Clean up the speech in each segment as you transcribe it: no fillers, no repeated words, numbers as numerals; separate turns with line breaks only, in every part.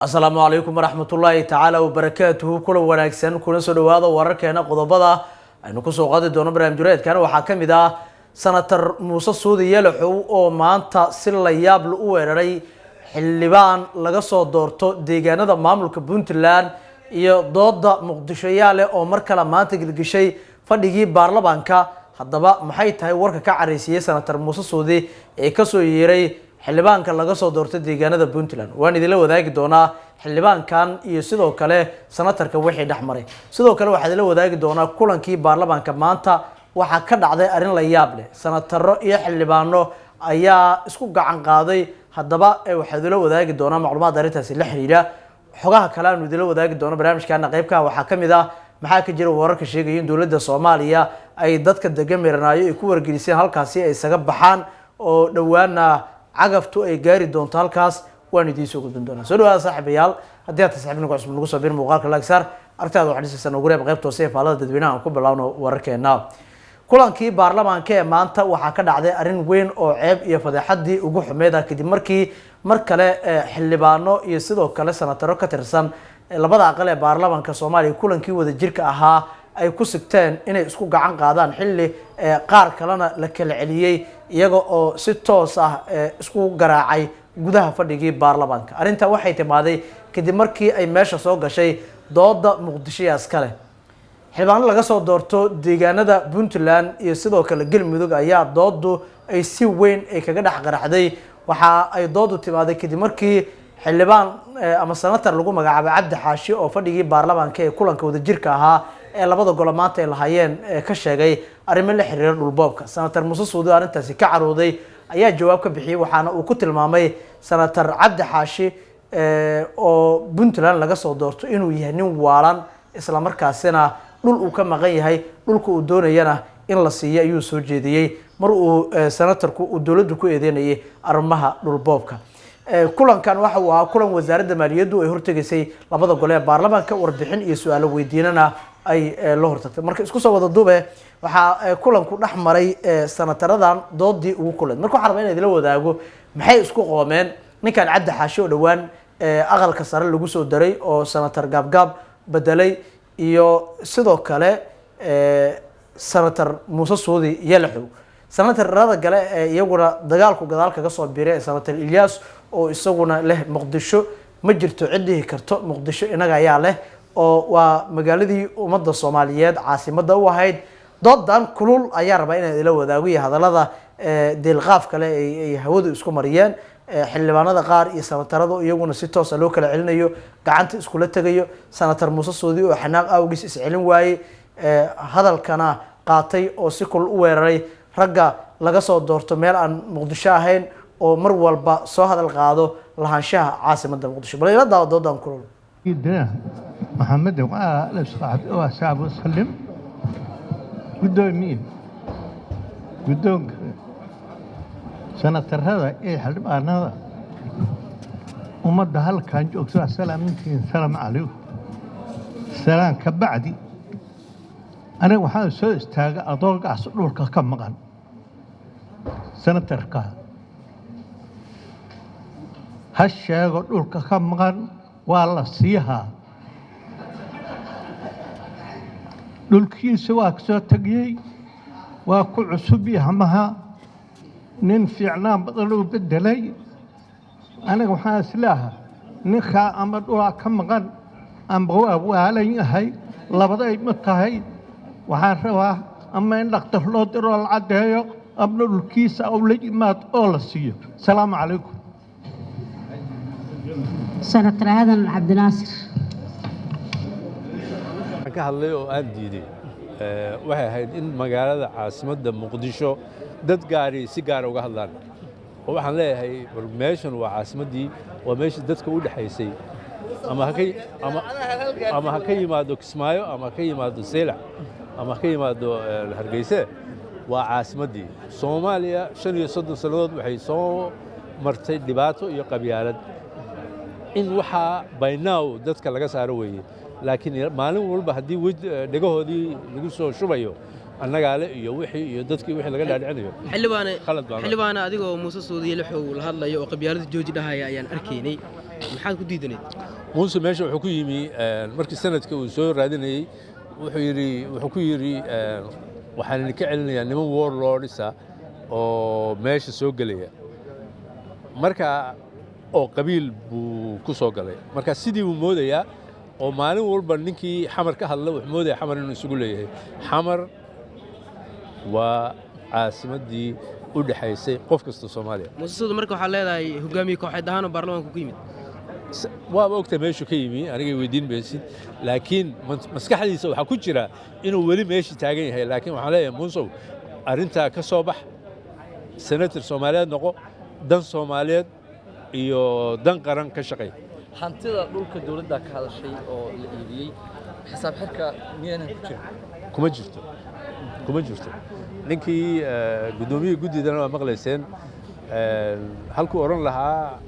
السلام عليكم ورحمة الله تعالى وبركاته كل وناكسن كل سودواء وركنا قضبضة أنو كسو قادة دون برام جريد كانوا حاكم إذا سنة موسى السعودية يلحو أو ما أنت سلا يابل أوري حلبان لقصو دورتو ديجانا دا مملكة بنتلان ضد مقدشياله أو مركلا ما تقل شيء فديجي بارلبانكا هذا محيط هاي ورك كعريسية سنة موسى السعودي كسو يري xildhibaanka laga soo doortay deegaanada Puntland waan idin la wadaagi doonaa xildhibaankan iyo sidoo kale sanatarka wixii dhaxmaray sidoo kale waxaan idin la wadaagi doonaa kulankii baarlamaanka maanta waxa ka dhacday arin la yaab leh sanataro iyo xildhibaano ayaa isku gacan qaaday hadaba waxaan idin la wadaagi doonaa macluumaad arintaasi la xiriira xogaha kale aan idin la wadaagi doono barnaamijkan qaybka waxa kamid ah maxaa ka jira wararka sheegaya in dawladda Soomaaliya ay dadka degan Meeranayo ay ku wargelisay halkaasi ay isaga baxaan oo dhawaana عقبتو أي جاري دون تالكاس واني سوق الدندونة سلوا صاحب يال هديت صاحبنا قاعد من القصة بين مقالك الأكثر أرتاد واحد السنة وقريب بغيب توصيف على الدبنا وكبر لونه وركينا كلان كي برلمان كي ما أنت وحكد عده أرين وين أو عيب يفضح حدي وجو حميدة كدي مركلة حلبانو يصيدوا كلا سنة تركة ترسم لبضع أقل برلمان كصومالي كلان كي وده جيرك أها أي كوسكتين إن إسكو عن قادان حلي قار كلنا لكل عليي يجو ستة صح إسكو جراعي جودها فديجي بارلمان أرنت واحد تبادي كدي مركي أي ماشى صوغ شيء ضد مقدشي أسكاله حيوان لقصو دورتو ديجانا دا بنتلان يصيدوا كل جل مدوج أيام ضده أي سي وين أي كجدا حجر حدي وحا أي ضده تبادي كدي مركي حلبان أما سنتر لقوا مجا عبد حاشي أو فديجي بارلمان كي كلن كود جيركها labada golaamaanta ay lahaayeen ka sheegay arrimo la xiriir dhulboobka sanatar Muuse Suudi arintaasi ka carooday ayaa jawaab ka bixiyay waxaana uu ku tilmaamay sanatar Cabdi Xaashi oo Puntland laga soo doorto inuu yahay nin waalan isla markaasina dhul uu ka maqan yahay dhulka uu doonayana in la siiyo ayuu soo jeediyay mar uu sanatarku uu dawladdu ku eedeynayay arrimaha dhulboobka kulankan waxa uu ahaa kulan wasaaradda maaliyaddu ay hortagisay labada gole ee baarlamaanka warbixin iyo su'aalo weydiinana ay la hortagtay marka isku soo wada duube waxa kulanku dhaxmaray sanataradan doodii ugu kulay marka waxa rabaa in idin la wadaago maxay isku qoomeen ninkan Cabdi Xaashi oo dhawaan aqalka sare lagu soo daray oo sanatar gaabgaab bedelay iyo sidoo kale sanatar Muuse Suudi yalaxu sanatarada gale iyaguna dagaalku gadaal kaga soo biiray sanatar Ilyas oo isaguna leh Muqdisho ma jirto cidii karto Muqdisho inaga ayaa leh oo waa magaaladii ummadda Soomaaliyeed caasimadda u ahayd doodan kulul ayaa rabaa in ay la wadaago hadalada deelqaaf kale ay hawadu isku mariyeen xildhibaanada qaar iyo sanatarada iyaguna si toos ah loo kala celinayo gacanta isku la tagayo sanatar Muuse Suudi oo xanaaq awgiis is celin waayay hadalkana qaatay oo si kul u weeraray ragga laga soo doorto meel aan Muqdisho ahayn oo mar walba soo hadal qaado lahaanshaha caasimadda Muqdisho bal ila doodan kulul
محمد وأنا صاحب وصاحب وسلم قدوم مين قدوم سنة هذا إيه حلم أنا هذا ومد هل كان جوك سلام يمكن سلام عليكم سلام كبعدي أنا وحاول سوي استاج أضوق أصلك كم مغان سنة تركها هالشيء أقولك كم مغان والله سيها dhulkiisa waa soo tagay waa ku cusub yahmaha nin fiicnaan badan oo bedelay aniga waxaan islaaha ninka ama dhulka ka maqan ama waalan yahay labaday ma tahay waxaan rabaa ama in dhaqtar loo diro la cadeeyo ama dhulkiisa oo la yimaad oo la siiyo salaamu calaykum
سنة هذا عبد الناصر
ka hadlay oo aan diiday waxay ahayd in magaalada caasimadda Muqdisho dad gaari si gaar uga hadlaan oo waxaan leeyahay meeshan waa caasimadii waa meeshii dadka u dhaxaysay ama ha ka yimaado Kismaayo ama ka yimaado Seelac ama ka yimaado Hargeysa waa caasimadii Soomaaliya 35 sanadood waxay soo martay dhibaato iyo qabyaalad in waxa by now dadka laga saaro weeyay laakiin maalin walba hadii dhagahoodii lagu soo shubayo annaga le iyo wixii iyo dadkii wixii laga dhaadhicinayo
xildhibaana adigoo Muuse Suudi la hadlayo oo qabyaalada jooji dhahaya ayaan arkaynay maxaad ku diidaneed
muuse meesha wuxuu ku yimi markii sanadka uu soo raadinayey wuxuu ku yidhi waxaan idinka celinayaa niman warlordisa oo meesha soo gelaya marka oo qabiil buu ku soo galay marka sidii uu moodayaa oo maalin walba ninkii xamar ka hadla wuxuu moodaya xamar inuu isugu leeyahay xamar waa caasimaddii u dhexaysay qof kasta Soomaaliya
muusasadu marka waxaa leedahay hogaamiye kooxeed ahaan oo baarlamaanka ku yimid
waaba ogta meeshu ka yimi aniga weydiin baysid laakiin maskaxdiisa waxa ku jira inuu weli meeshii taagan yahay laakiin waxaan leeyahay muusow arrintaa ka soo bax senator Soomaaliyeed noqo dan Soomaaliyeed iyo dan qaran ka shaqeey
hantida dhulka dawladda ka hadashay oo la iibiyey xisaab xirka miyana ku jirin kuma jirto ninkii gudoomiye guddidana waa maqlayseen halkuu oran lahaa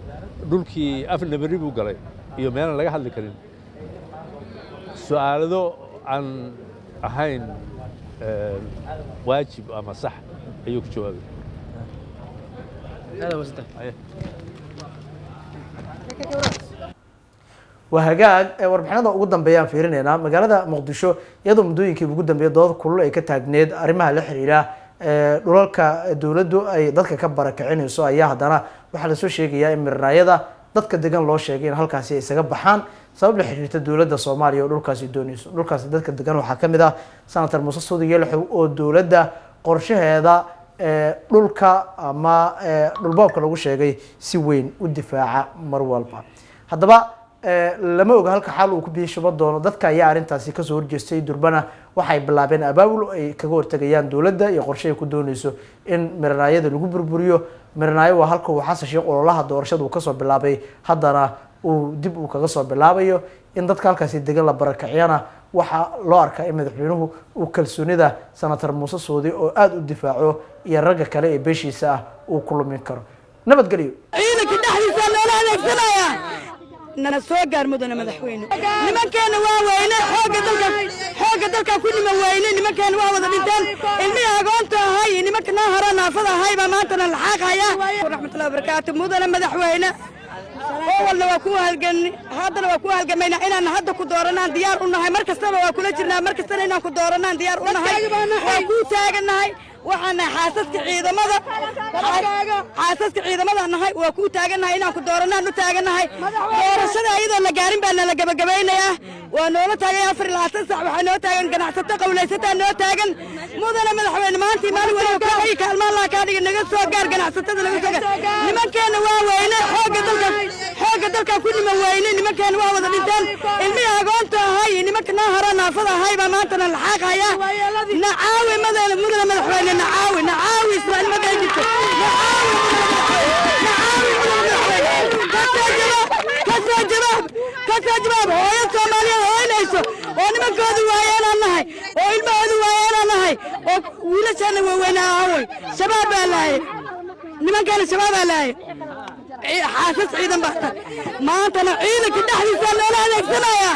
dhulkii afna bari buu galay iyo meelan laga hadli karin su'aalado aan ahayn waajib ama sax ayuu ku jawaabay
هذا وسط
وهجاج warbixinada ugu dambeeyaan fiirinayna magaalada Muqdisho iyadoo muddooyinkii ugu dambeeyay dood kulul ay ka taagneed arrimaha la xiriira dhulalka dawladdu ay dadka ka barakacinayso ayaa hadana waxa la soo sheegayaa in mirnaayada dadka degan loo sheegay in halkaasi ay isaga baxaan sabab la xiriirta dawladda Soomaaliya oo dhulkaasi doonayso dhulkaasi dadka degan waxa kamid ah Senator Muuse Suudi Yelxow oo dawladda qorshaheeda dhulka ama dhulboobka lagu sheegay si weyn u difaaca mar walba hadaba lama oga halka xal uu ku biisho doono dadka ayaa arintaasi ka soo horjeestay durbana waxay bilaabeen abaabul ay kaga hortagayaan dawladda iyo qorshe ku doonayso in mirnaayada lagu burburiyo mirnaayo waa halka uu xasan sheekh ololaha doorashadu ka soo bilaabay haddana uu dib u kaga soo bilaabayo in dadka halkaasi degan la barakaciyana waxa loo arkaa in madaxweynuhu uu kalsoonida Senator Muuse Suudi oo aad u difaaco iyo ragga kale ee beeshiisa ah uu ku lumin karo nabadgeliyo
ciidanka dhaxdiisa loola adeegsanaya nana soo gaar mudana madaxweyne nimankeena waa weyne xooga dalka ku nima weyne nimankeena waa wada dhinteen ilmihi agoonta ahay nimankana hara naafada ahay baa maantana laxaaqaya raxmatullahi wabarakaatu mudana madaxweyne والله وكو هالجن هذا وكو هالجمينا إن هذا كدورنا ديار ونهاي مركز تبع وكل جرنا مركز تنا كدورنا ديار ونهاي وكو تاجنا هاي وحنا حاسس كعيدة ماذا حاسس كعيدة ماذا نهاي وكو تاجنا هاي كدورنا نتاجنا هاي ورشة أيضا لجارين بأننا لجبنا يا ونولا تاجنا في العصر صعب حنا تاجنا جناح ستة وليس تنا تاجنا مو ذا لما الحين ما أنت مالي ولا كاي كلام الله كاري نجس سوكر جناح ستة نجس لما كان واوينا حاجة dalka ku nima weyne nimankan waa wada dhinteen ilmihi agoonta ahay nimankana hara naafada ahay baa maantana laxaaqaya nacaawi mudana madaxweyne nacaawi Ismaaciil Madayjito kasoo jawaab hooyo Soomaaliyeed hooynayso oo nimankoodu waayaan nahay oo ilmahoodu waayaan nahay oo wiilashana waaweyna aaway shabaab baa lahay nimankana shabaab baa lahay حاسس عيدا بحث ما أنت عيدك تحدي سنة لا نكسنايا